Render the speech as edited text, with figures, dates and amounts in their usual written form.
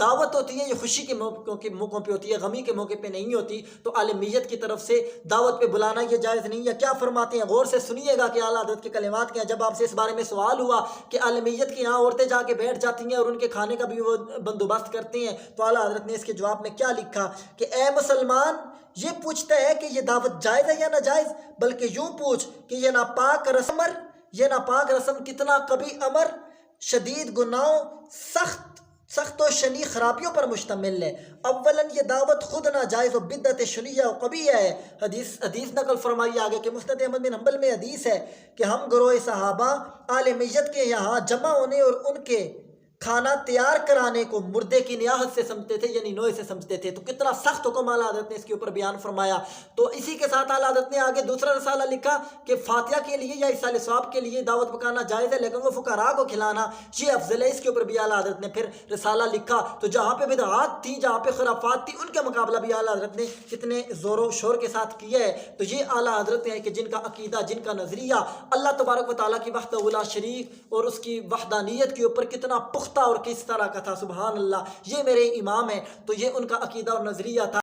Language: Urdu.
دعوت ہوتی ہے یہ خوشی کے موقعوں پہ ہوتی ہے، غمی کے موقع پہ نہیں ہوتی، تو اہل میت کی طرف سے دعوت پہ بلانا یہ جائز نہیں ہے۔ کیا فرماتے ہیں، غور سے سنیے گا کہ اعلیٰ حضرت کے کلمات کیا ہیں۔ جب آپ سے اس بارے میں سوال ہوا کہ اہل میت کے یہاں عورتیں جا کے بیٹھ جاتی ہیں اور ان کے کھانے کا بھی وہ بندوبست کرتے ہیں، تو اعلیٰ حضرت نے اس کے جواب میں کیا لکھا کہ اے مسلمان، یہ پوچھتا ہے کہ یہ دعوت جائز ہے یا ناجائز، بلکہ یوں پوچھ کہ یہ ناپاک رسم کتنا کبھی امر، شدید گناہوں، سخت و شنی خرابیوں پر مشتمل ہے۔ اولاً یہ دعوت خود ناجائز و بدعت شنیعہ و قبیحہ ہے۔ حدیث نقل فرمائی آگے کہ مسند احمد بن حنبل میں حدیث ہے کہ ہم گروہ صحابہ آل میت کے یہاں جمع ہونے اور ان کے کھانا تیار کرانے کو مردے کی نیاحت سے سمجھتے تھے، یعنی نوح سے سمجھتے تھے۔ تو کتنا سخت حکم اعلیٰ حضرت نے اس کے اوپر بیان فرمایا۔ تو اسی کے ساتھ اعلیٰ حضرت نے آگے دوسرا رسالہ لکھا کہ فاتحہ کے لیے یا ایصال ثواب کے لیے دعوت پکانا جائز ہے، لیکن وہ فقراء کو کھلانا یہ افضل ہے۔ اس کے اوپر بھی اعلیٰ حضرت نے پھر رسالہ لکھا۔ تو جہاں پہ بدعات تھیں، جہاں پہ خرافات تھی، ان کا مقابلہ بھی اعلیٰ حضرت نے کتنے زور و شور کے ساتھ کیا ہے۔ تو یہ اعلیٰ حضرت ہیں کہ جن کا عقیدہ، جن کا نظریہ اللہ تبارک و تعالیٰ کی وحدہ لا شریک اور اس کی وحدانیت کے اوپر کتنا پختہ اور کس طرح کا تھا، سبحان اللہ۔ یہ میرے امام ہیں، تو یہ ان کا عقیدہ اور نظریہ تھا۔